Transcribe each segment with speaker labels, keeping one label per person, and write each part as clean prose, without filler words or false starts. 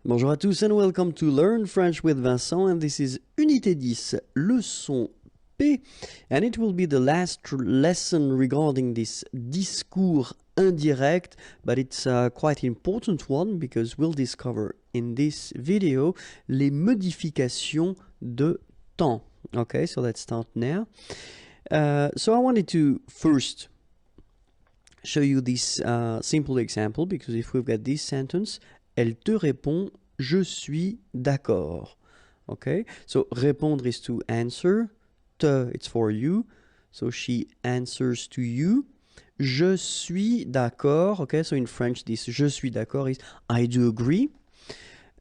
Speaker 1: Bonjour à tous and welcome to Learn French with Vincent, and this is Unité 10, leçon P, and it will be the last lesson regarding this discours indirect, but it's a quite important one because we'll discover in this video les modifications de temps. Okay, so let's start now. So I wanted to first show you this simple example, because if we've got this sentence, elle te répond, je suis d'accord. Okay, so répondre is to answer, te, it's for you, so she answers to you. Je suis d'accord. Okay, so in French, this je suis d'accord is I do agree.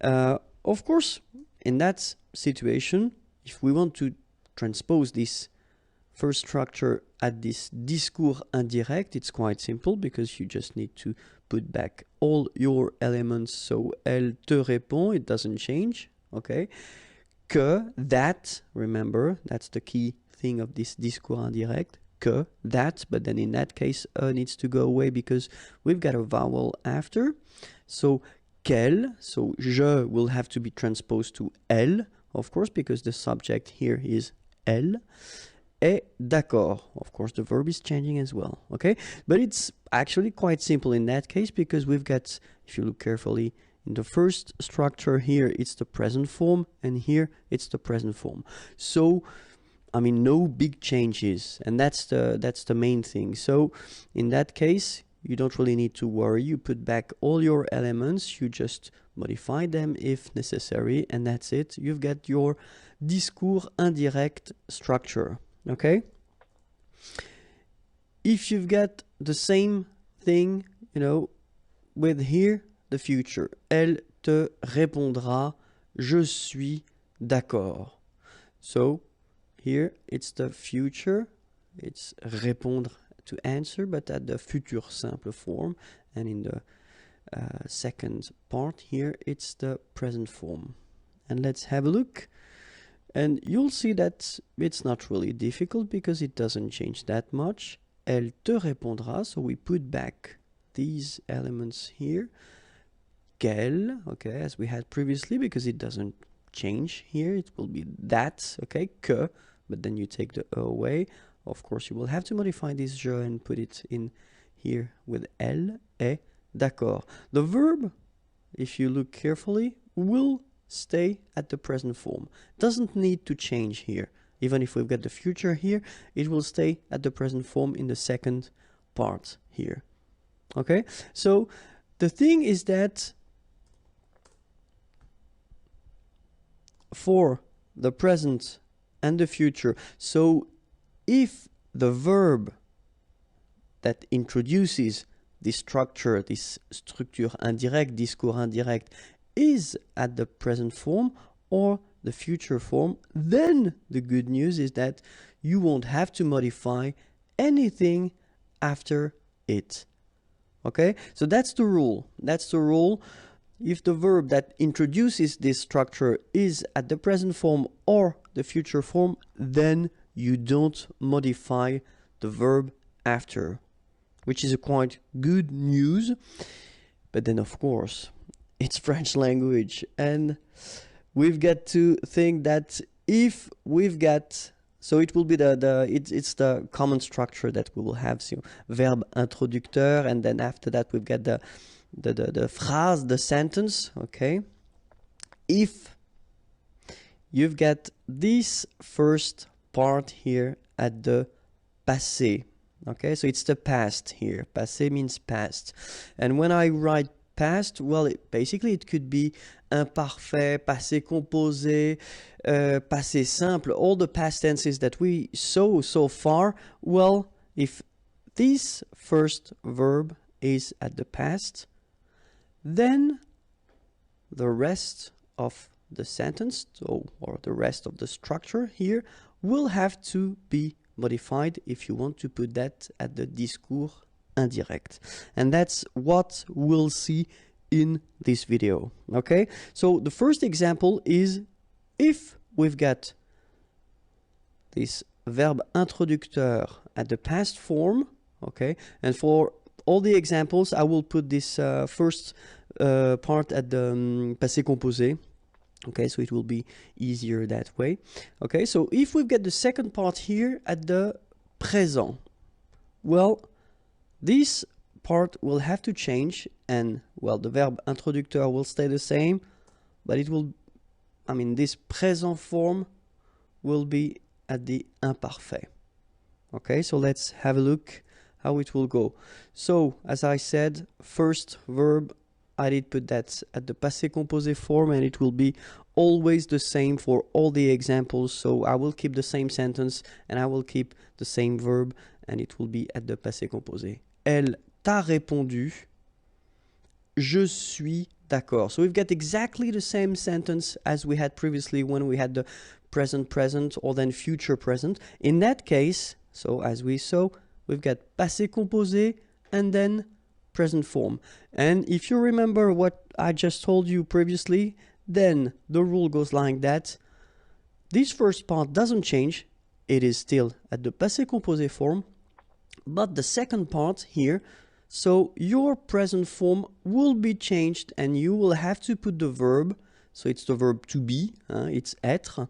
Speaker 1: Of course, in that situation, if we want to transpose this first structure at this discours indirect, it's quite simple because you just need to put back all your elements. So elle te répond, it doesn't change, okay? Que, that, remember, that's the key thing of this discours indirect. Que, that, but then in that case, needs to go away because we've got a vowel after. So qu'elle, so je will have to be transposed to elle, of course, because the subject here is elle. Est d'accord. Of course, the verb is changing as well, okay? But it's actually quite simple in that case because we've got, if you look carefully, in the first structure here, it's the present form, and here it's the present form. So, I mean, no big changes, and that's the main thing. So, in that case, you don't really need to worry. You put back all your elements, you just modify them if necessary, and that's it. You've got your discours indirect structure. Okay, if you've got the same thing, you know, with here, the future, elle te répondra, je suis d'accord. So here it's the future, it's répondre to answer, but at the futur simple form, and in the second part here, it's the present form. And let's have a look. And you'll see that it's not really difficult because it doesn't change that much. Elle te répondra, so we put back these elements here. Qu'elle, okay, as we had previously, because it doesn't change here, it will be that, okay, que, but then you take the e away. Of course, you will have to modify this je and put it in here with elle, est d'accord. The verb, if you look carefully, will stay at the present form. Doesn't need to change here. Even if we've got the future here, it will stay at the present form in the second part here. Okay, so the thing is that for the present and the future, so if the verb that introduces this structure, this structure indirect, discours indirect, is at the present form or the future form, then the good news is that you won't have to modify anything after it. Okay, so that's the rule. That's the rule. If the verb that introduces this structure is at the present form or the future form, then you don't modify the verb after, which is a quite good news. But then, of course, it's French language, and we've got to think that if we've got, so it will be it's the common structure that we will have, so verb introducteur, and then after that we've got the phrase, the sentence, okay? If you've got this first part here at the passé, okay, so it's the past here. Passé means past, and when I write past, well, basically it could be imparfait, passé composé, passé simple, all the past tenses that we saw so far. Well, if this first verb is at the past, then the rest of the sentence, or the rest of the structure here, will have to be modified if you want to put that at the discours indirect. And that's what we'll see in this video. Okay, so the first example is if we've got this verb introducteur at the past form, okay, and for all the examples, I will put this first part at the passé composé. Okay, so it will be easier that way. Okay, so if we get the second part here at the présent, well, this part will have to change, and well, the verb introducteur will stay the same, but it will, I mean, this présent form will be at the imparfait. Okay, so let's have a look how it will go. So, as I said, first verb, I did put that at the passé composé form, and it will be always the same for all the examples. So I will keep the same sentence and I will keep the same verb, and it will be at the passé composé. Elle t'a répondu, je suis d'accord. So we've got exactly the same sentence as we had previously when we had the present present or then future present. In that case, so as we saw, we've got passé composé and then present form. And if you remember what I just told you previously, then the rule goes like that. This first part doesn't change. It is still at the passé composé form. But the second part here, so your present form will be changed and you will have to put the verb. So it's the verb to be, it's être.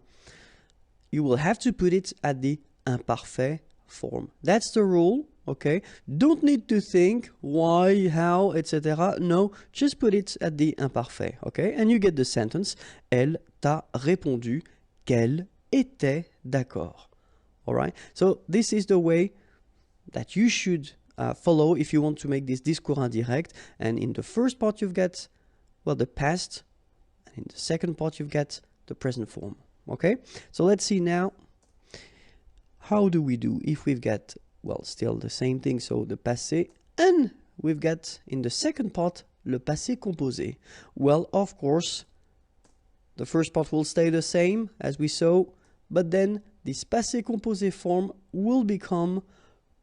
Speaker 1: You will have to put it at the imparfait form. That's the rule. Okay, don't need to think why, how, etc. No, just put it at the imparfait. Okay, and you get the sentence. Elle t'a répondu qu'elle était d'accord. All right. So this is the way that you should follow if you want to make this discours indirect. And in the first part you've got, well, the past, and in the second part you've got the present form. Okay. So let's see now. How do we do if we've got, well, still the same thing, so the passé, and we've got in the second part le passé composé. Well, of course, the first part will stay the same as we saw, but then this passé composé form will become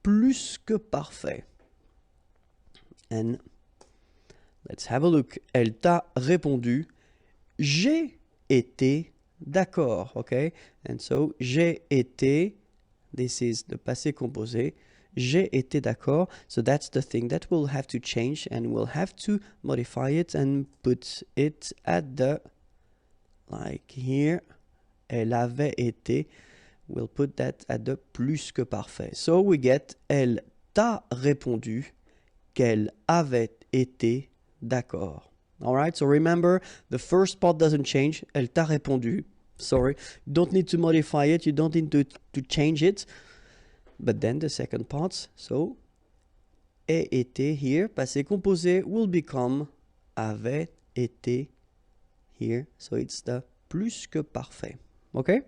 Speaker 1: plus que parfait. And let's have a look. Elle t'a répondu, j'ai été d'accord, okay? And so j'ai été, this is the passé composé. J'ai été d'accord. So that's the thing that we'll have to change, and we'll have to modify it and put it at the, like here, elle avait été. We'll put that at the plus que parfait. So we get, elle t'a répondu qu'elle avait été d'accord. All right, so remember, the first part doesn't change. Elle t'a répondu. Sorry, you don't need to modify it, you don't need to change it. But then the second part, so ait été here, passé composé, will become avait été here. So it's the plus que parfait. Okay,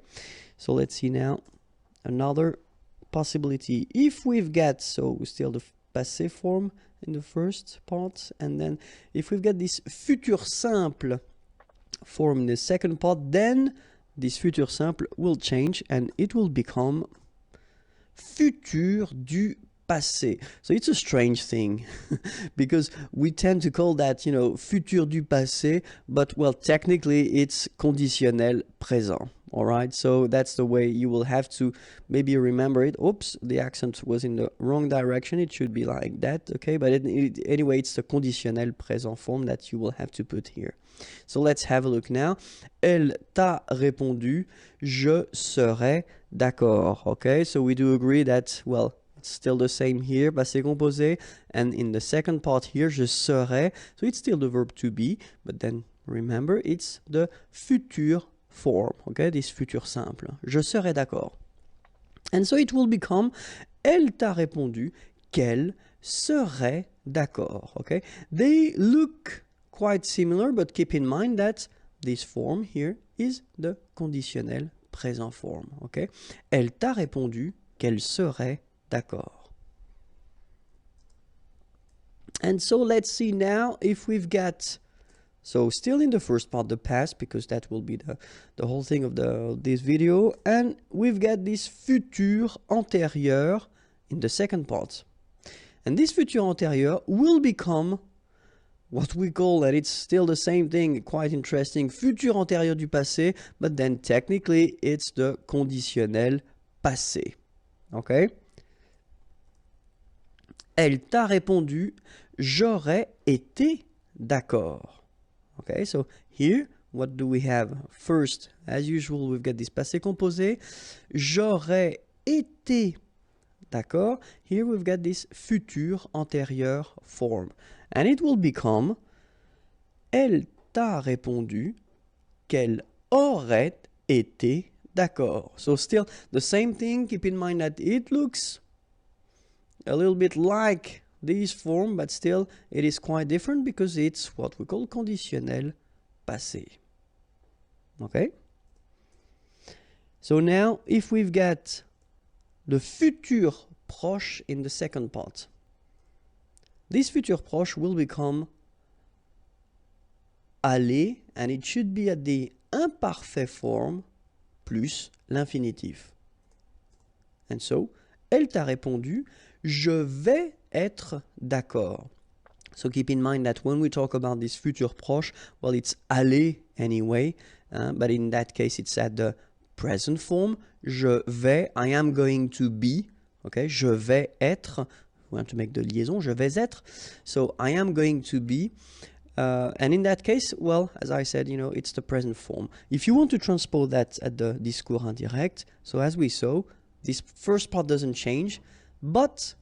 Speaker 1: so let's see now another possibility. If we've got, so still the passé form in the first part, and then if we've got this futur simple form in the second part, then this futur simple will change and it will become futur du passé. So it's a strange thing because we tend to call that, you know, futur du passé, but well, technically it's conditionnel présent. All right, so that's the way you will have to maybe remember it. Oops, the accent was in the wrong direction. It should be like that, okay? But anyway, it's the conditionnel présent form that you will have to put here. So let's have a look now. Elle t'a répondu, je serai d'accord. Okay, so we do agree that, well, it's still the same here, passé composé, and in the second part here, je serai. So it's still the verb to be, but then remember, it's the futur form, okay, this futur simple. Je serai d'accord. And so it will become, elle t'a répondu qu'elle serait d'accord, okay? They look quite similar, but keep in mind that this form here is the conditionnel présent form, okay? Elle t'a répondu qu'elle serait d'accord. And so let's see now if we've got, so still in the first part, the past, because that will be the whole thing of this video, and we've got this futur antérieur in the second part. And this futur antérieur will become what we call, that it's still the same thing, quite interesting, futur antérieur du passé, but then technically it's the conditionnel passé. Okay? Elle t'a répondu, j'aurais été d'accord. Okay, so here, what do we have? First, as usual, we've got this passé composé. J'aurais été d'accord. Here we've got this futur antérieur form. And it will become, elle t'a répondu qu'elle aurait été d'accord. So still the same thing. Keep in mind that it looks a little bit like this form, but still it is quite different because it's what we call conditionnel passé. Okay? So now if we've got the futur proche in the second part, this futur proche will become aller, and it should be at the imparfait form plus l'infinitif. And so, elle t'a répondu, je vais être d'accord. So keep in mind that when we talk about this futur proche, well, it's aller anyway, but in that case, it's at the present form. Je vais, I am going to be, okay, je vais être, we want to make the liaison, je vais être, so I am going to be, and in that case, well, as I said, it's the present form. If you want to transpose that at the discours indirect, so as we saw, this first part doesn't change, but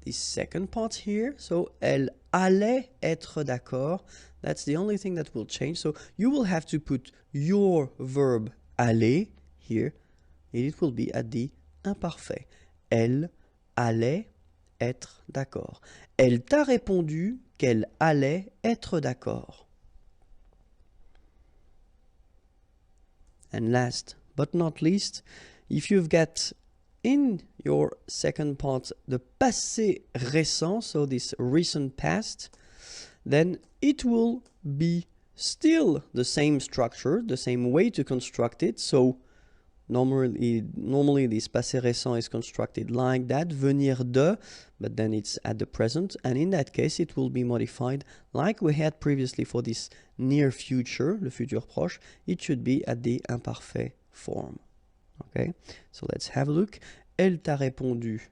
Speaker 1: this second part here, so elle allait être d'accord, that's the only thing that will change. So you will have to put your verb aller here, and it will be at the imparfait. Elle allait être d'accord. Elle t'a répondu qu'elle allait être d'accord. And last but not least, if you've got in your second part the passé récent, so this recent past, then it will be still the same structure, the same way to construct it. So normally this passé récent is constructed like that, venir de, but then it's at the present, and in that case it will be modified like we had previously for this near future, le futur proche. It should be at the imparfait form. Okay, so let's have a look. Elle t'a répondu,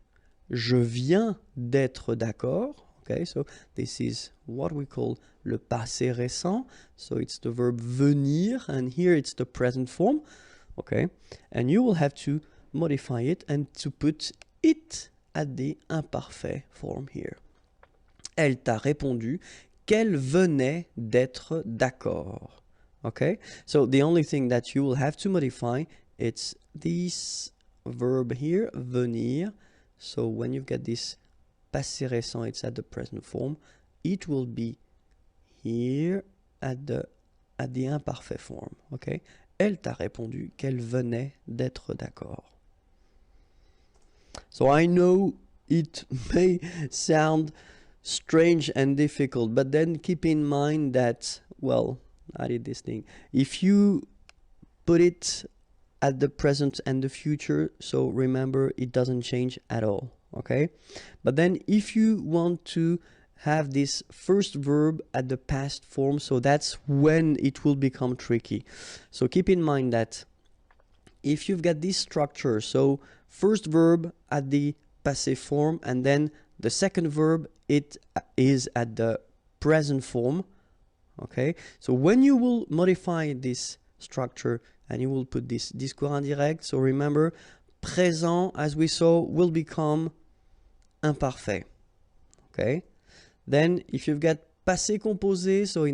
Speaker 1: je viens d'être d'accord. Okay, so this is what we call le passé récent. So it's the verb venir, and here it's the present form. Okay, and you will have to modify it and to put it at the imparfait form here. Elle t'a répondu qu'elle venait d'être d'accord. Okay, so the only thing that you will have to modify, it's this verb here, venir. So when you've got this passé récent, it's at the present form. It will be here at the imparfait form. Okay, elle t'a répondu qu'elle venait d'être d'accord. So I know it may sound strange and difficult, but then keep in mind that, well, I did this thing. If you put it at the present and the future, so remember it doesn't change at all, okay? But then if you want to have this first verb at the past form, so that's when it will become tricky. So keep in mind that if you've got this structure, so first verb at the passé form, and then the second verb, it is at the present form, okay? So when you will modify this structure and you will put this discours indirect, so remember, présent, as we saw, will become imparfait, okay? Then if you've got passé composé, so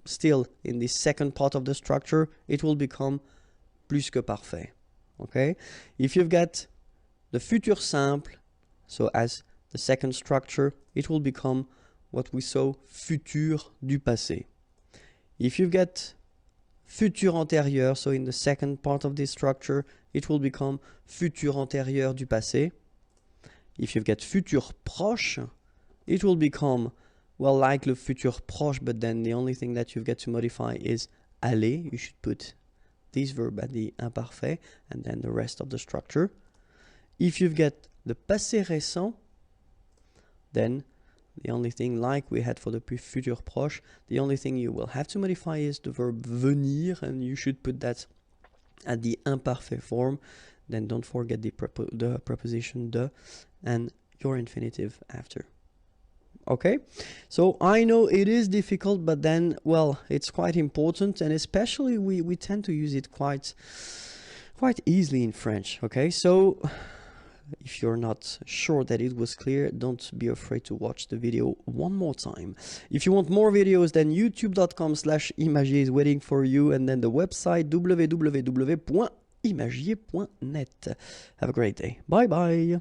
Speaker 1: still in the second part of the structure, it will become plus que parfait, okay? If you've got the futur simple, so as the second structure, it will become what we saw, futur du passé. If you've got futur antérieur, so in the second part of this structure, it will become futur antérieur du passé. If you've got futur proche, it will become, well, like le futur proche, but then the only thing that you've got to modify is aller. You should put this verb at the imparfait and then the rest of the structure. If you've got the passé récent, then the only thing, like we had for the futur proche, the only thing you will have to modify is the verb venir, and you should put that at the imparfait form. Then don't forget the preposition de, and your infinitive after. Okay, so I know it is difficult, but then, well, it's quite important, and especially we tend to use it quite easily in French. Okay, so if you're not sure that it was clear, don't be afraid to watch the video one more time. If you want more videos, then youtube.com/imagier is waiting for you, and then the website www.imagier.net. Have a great day. Bye bye.